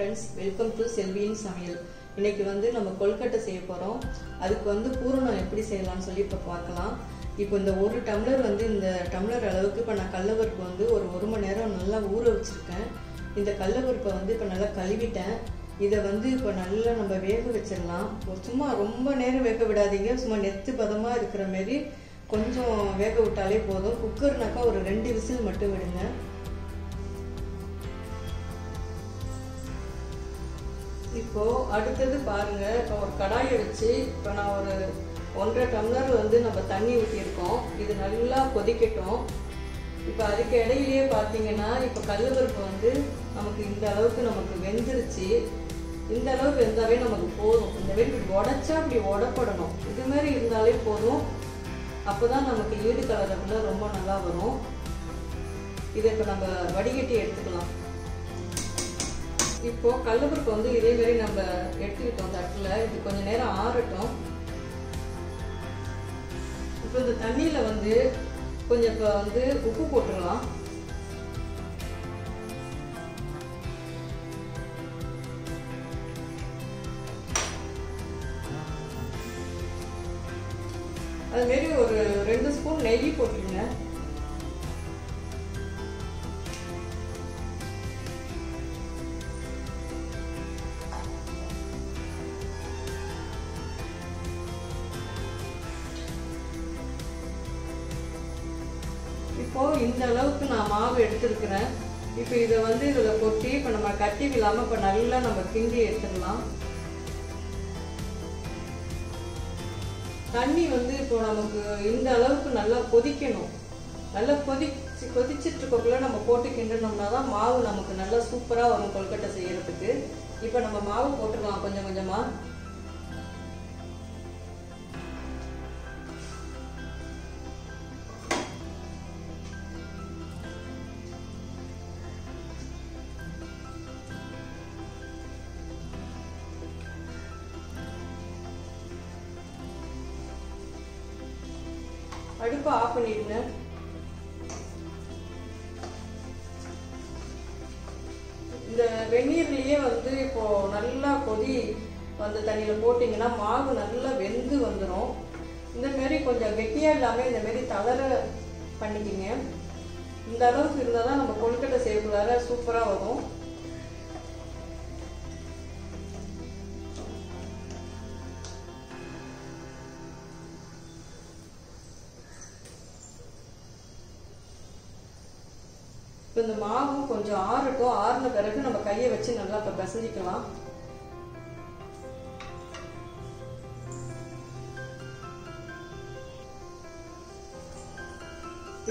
friends, welcome to Selviyin Samayal. இன்னைக்கு வந்து நம்ம கொல்கட்டை செய்ய போறோம். அதுக்கு வந்து பூரணம் எப்படி செய்யலாம்னு சொல்லி இப்ப பார்க்கலாம். இப்போ இந்த ஒரு டம்ளர் வந்து இந்த டம்ளர் அளவுக்கு இப்ப நான் கடலைப்பருப்பு வந்து ஒரு 1 மணி நேரம் நல்லா ஊற வச்சிருக்கேன். இந்த கடலைப்பருப்பை வந்து இப்ப நல்லா கழுவிட்டேன். இத வந்து இப்ப நல்லா நம்ம வேக வச்சிரலாம். சும்மா ரொம்ப நேரம் வேக விடாதீங்க. சும்மா நெத்து பதமா இருக்கிற மாதிரி கொஞ்சம் வேக விட்டாலே போதும். குக்கர்னாக்கா ஒரு 2 விசில் மட்டும் விடுங்க. இப்போ அடுத்தது பாருங்க, இப்போ ஒரு கடாயை வச்சு இப்போ நான் ஒரு 1.5 டம்ளர் வந்து நம்ம தண்ணி ஊற்றிருக்கோம். இது நல்லா கொதிக்கட்டும். இப்போ அதுக்கு இடையிலேயே பார்த்தீங்கன்னா இப்போ கடலைப்பருப்பு வந்து நமக்கு இந்த அளவுக்கு நமக்கு வெந்துருச்சு. இந்த அளவுக்கு வெந்தாவே நமக்கு போதும். இந்த மாதிரி இப்படி உடைச்சா அப்படி உடப்படணும். இது மாதிரி இருந்தாலே போதும். அப்போதான் நமக்கு ஈடு கலரக்குள்ள ரொம்ப நல்லா வரும். இதை இப்போ நம்ம வடிகட்டி எடுத்துக்கலாம். இப்போ கடலைப்பருப்பு வந்து இதே மாதிரி நம்ம எடுத்துக்கிட்டோம் தட்டில். இது கொஞ்ச நேரம் ஆறட்டும். இப்போ இந்த தண்ணியில வந்து கொஞ்சம் இப்போ வந்து உப்பு போட்டுடலாம். அது மாரி ஒரு 2 ஸ்பூன் நெய் போட்டுருங்க. இப்போ இந்த அளவுக்கு நான் மாவு எடுத்துருக்கிறேன். இப்போ இதை வந்து இதில் கொட்டி இப்போ நம்ம கட்டி விழாமல் இப்போ நல்லா நம்ம கிண்டி எடுத்துடலாம். தண்ணி வந்து இப்போ நமக்கு இந்த அளவுக்கு நல்லா கொதிக்கணும். நல்லா கொதிச்சிட்டு இருக்கக்குள்ள நம்ம போட்டு கிண்டணும்னா தான் மாவு நமக்கு நல்லா சூப்பராக வரும் கொல்கட்டை செய்யறதுக்கு. இப்போ நம்ம மாவு போட்டுக்கலாம் கொஞ்சம் கொஞ்சமாக. அடுப்பை ஆஃப் பண்ணிடுங்க. இந்த வெந்நீர்லயே வந்து இப்போ நல்லா கொதி வந்த தண்ணியில போட்டீங்கன்னா மாவு நல்லா வெந்து வந்துடும். இந்த மாதிரி கொஞ்சம் கெட்டியா இல்லாம இந்த மாதிரி தளர பண்ணிக்கிங்க. இந்த அளவுக்கு இருந்தால் தான் நம்ம கொழுக்கட்டை செய்யக்குள்ளார சூப்பரா வரும். இப்போ இந்த மாவு கொஞ்சம் ஆறட்டும். ஆறின பிறகு நம்ம கையை வச்சு நல்லா இப்போ பிசைஞ்சிக்கலாம்.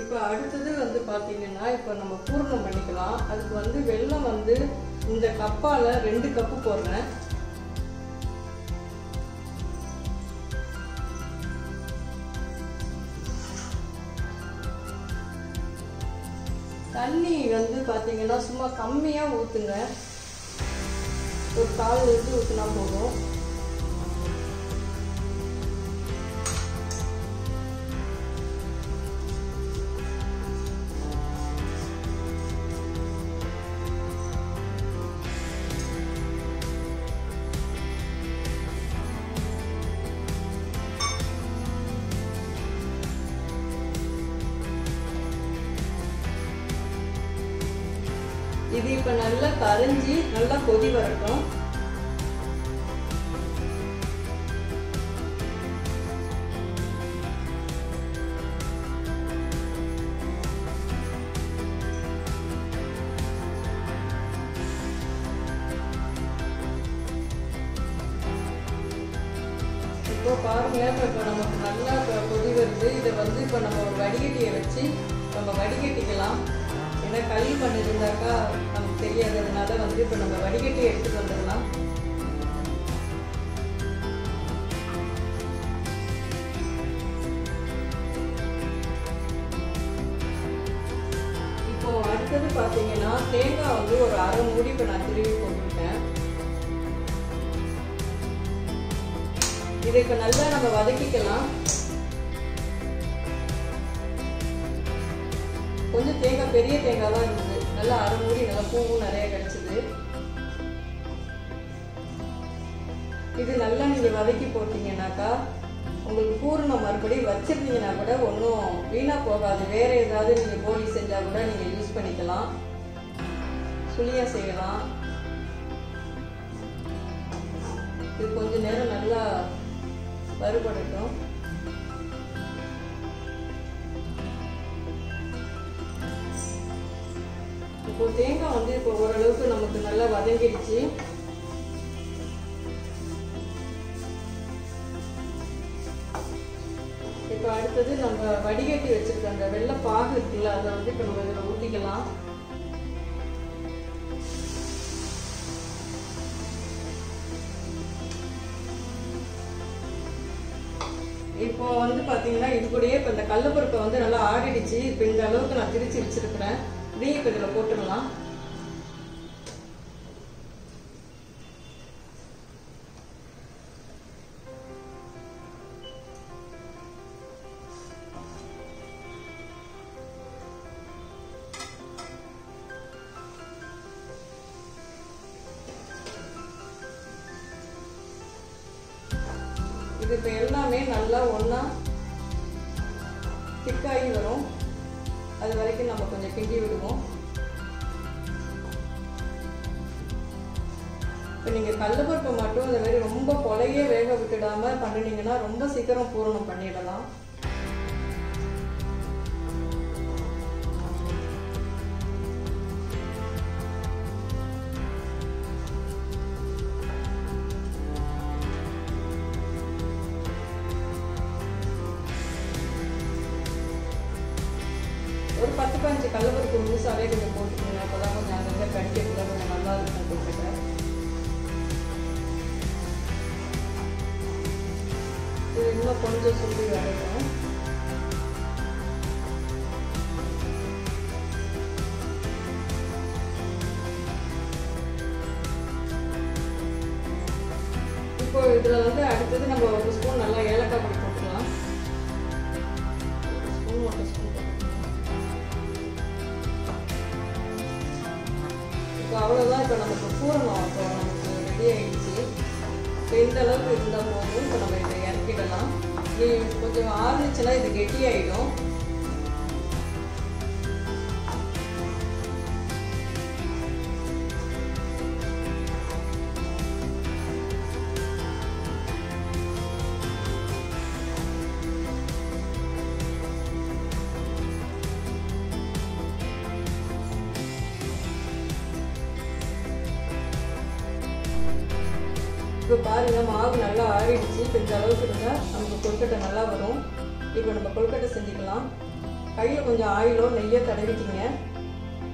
இப்போ அடுத்தது வந்து பார்த்தீங்கன்னா இப்போ நம்ம பூரணம் பண்ணிக்கலாம். அதுக்கு வந்து வெல்லம் வந்து இந்த கப்பால 2 கப்பு போடுறேன். தண்ணி வந்து பார்த்தீங்கன்னா சும்மா கம்மியாக ஊற்றுங்க. ஒரு 1/4 லிட்டர் ஊற்றினா போதும். இது இப்ப நல்லா கரைஞ்சி நல்லா கொதி வரட்டும். இப்போ பாருங்க, இப்ப நமக்கு நல்லா கொதி வருது. இதை வந்து இப்ப நம்ம ஒரு வடிகட்டியை வச்சு நம்ம வடிகட்டிக்கலாம். ஏன்னா களி பண்ணிருந்தாக்கா நமக்கு தெரியாததுனால வந்து இப்போ நம்ம வடிகட்டி எடுத்துட்டு வந்துடலாம். இப்போ அடுத்தது பார்த்தீங்கன்னா தேங்காய் வந்து ஒரு 1/2 மூடி இப்போ நான் திருவி போட்டுருக்கேன். இதை இப்போ நல்லா நம்ம வதக்கிக்கலாம். கொஞ்சம் தேங்காய் பெரிய தேங்காய் தான் இருந்தது. நல்லா அரை மூடி நல்லா பூவும் நிறைய கிடைச்சது. இது நல்லா நீங்கள் வதக்கி போட்டிங்கன்னாக்கா உங்களுக்கு பூரணம் மறுபடியும் வச்சுருந்தீங்கன்னா கூட ஒன்றும் வீணாக போகாது. வேறு ஏதாவது நீங்கள் போலி செஞ்சால் கூட நீங்கள் யூஸ் பண்ணிக்கலாம், சுழியாக செய்யலாம். இது கொஞ்சம் நேரம் நல்லா வறுபடட்டும். இப்போ தேங்காய் வந்து இப்போ ஓரளவுக்கு நமக்கு நல்லா வதங்கிடுச்சு. இப்போ அடுத்தது நம்ம வடிகட்டி வச்சிருக்க அந்த வெள்ளை பாகு இருக்குல்ல, அதை வந்து இப்போ நம்ம இதில் ஊற்றிக்கலாம். இப்போ வந்து பார்த்தீங்கன்னா இது கூடயே இப்போ இந்த கடலைப்பருப்பை வந்து நல்லா ஆறிடுச்சு. இப்போ இந்த அளவுக்கு நான் திரிச்சு வச்சிருக்கிறேன். இதையும் இப்போ இதில் போட்டுடலாம். இது இப்போ எல்லாமே நல்லா ஒன்றா திக்காகி வரும். அது வரைக்கும் நம்ம கொஞ்சம் கிண்டி விடுவோம். இப்போ நீங்கள் கடலைப்பருப்பை மட்டும் இந்த மாதிரி ரொம்ப கொலையே வேக விட்டுடாமல் பண்ணினீங்கன்னா ரொம்ப சீக்கிரம் பூரணம் பண்ணிடலாம். ஒரு 10-15 கடலைப்பருப்பு முழுசாவே கொஞ்சம் போட்டுக்கோங்க. அப்போதான் கொஞ்சம் அங்கங்கே கடிக்கிறதுல கொஞ்சம் நல்லா இருக்கும். போட்டுக்கிறேன். இது இன்னும் கொஞ்சம் சுண்டி வரணும். இப்போ இதில் வந்து அடுத்தது நம்ம ஒரு ஸ்பூன் நல்லா ஏலக்காய் பொடி போட்டுக்கலாம். ஒரு ஸ்பூன் அவ்வளோதான். இப்போ நமக்கு பூரணம் இப்போ நமக்கு ரெடி ஆகிடுச்சு. இப்போ இந்த அளவுக்கு இருந்தால் போதும். இப்போ நம்ம இதை இறக்கிடலாம். இது கொஞ்சம் ஆறுச்சுன்னா இது கெட்டியாயிடும். இப்போ பாருங்கள், மாவு நல்லா ஆறிடுச்சு. இப்போ இந்த அளவுக்கு இருந்தால் நமக்கு கொழுக்கட்டை நல்லா வரும். இப்போ நம்ம கொழுக்கட்டை செஞ்சுக்கலாம். கையில் கொஞ்சம் ஆயிலோ நெய்யோ தடவிக்கிங்க.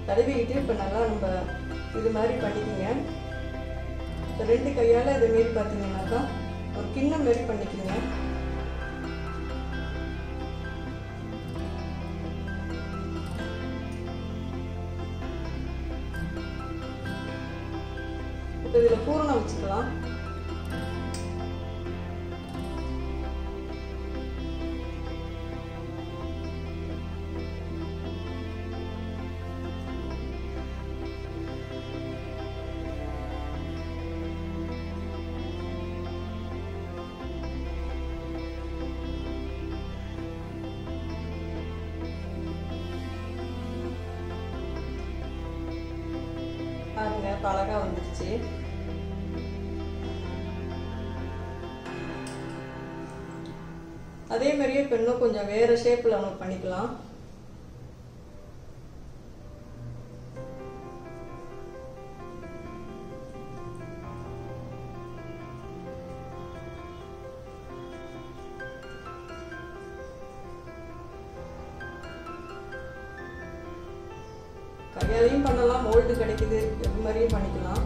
தடவிக்கிட்டு இப்போ நல்லா நம்ம இது மாதிரி பண்ணிக்கிங்க. இப்போ 2 கையால் இதுமாரி பார்த்தீங்கன்னாக்கா ஒரு கிண்ணம் மாரி பண்ணிக்கிங்க. இப்போ இதில் பூரணம் வச்சுக்கலாம். பாருங்க, அழகா வந்துருச்சு. அதே மாதிரியே இப்போ இன்னும் கொஞ்சம் வேற ஷேப்ல நம்ம பண்ணிக்கலாம். கையாலையும் பண்ணலாம், மோல்டு கிடைக்குது, இது மாதிரியும் பண்ணிக்கலாம்.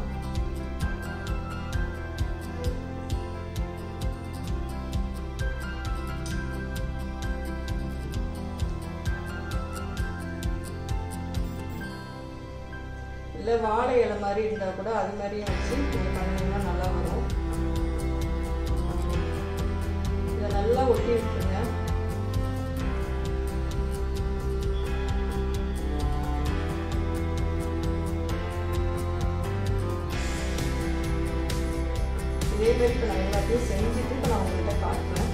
இல்லை வாழை இலை மாதிரி இருந்தால் கூட அது மாதிரியும் வச்சு நீங்கள் பண்ணிங்கன்னா நல்லா வரும். இதை நல்லா ஒட்டி விட்டுருங்க. இதே மாதிரி இப்போ நான் இருக்குது. செஞ்சுட்டு இப்போ நான் உங்கள்கிட்ட காட்டுறேன்.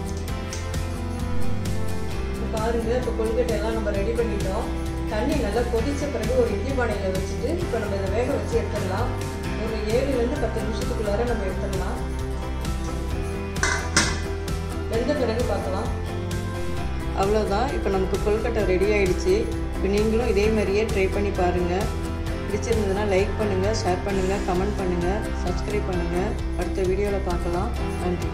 பாருங்கள், இப்போ கொழுக்கட்டை எல்லாம் நம்ம ரெடி பண்ணிட்டோம். தண்ணி நல்லா கொதித்த பிறகு ஒரு இட்லி பானையில் வச்சுட்டு இப்போ நம்ம இதை வேக வச்சு எடுத்துடலாம். ஒரு 7லேருந்து 10 நிமிஷத்துக்குள்ளார நம்ம எடுத்துடலாம். வெந்த பிறகு பார்க்கலாம். அவ்வளோதான், இப்போ நமக்கு கொழுக்கட்டை ரெடி ஆகிடுச்சு. இப்போ நீங்களும் இதே மாதிரியே ட்ரை பண்ணி பாருங்கள். பிடிச்சிருந்ததுன்னா லைக் பண்ணுங்கள், ஷேர் பண்ணுங்கள், கமெண்ட் பண்ணுங்கள், சப்ஸ்கிரைப் பண்ணுங்கள். அடுத்த வீடியோவில் பார்க்கலாம். நன்றி.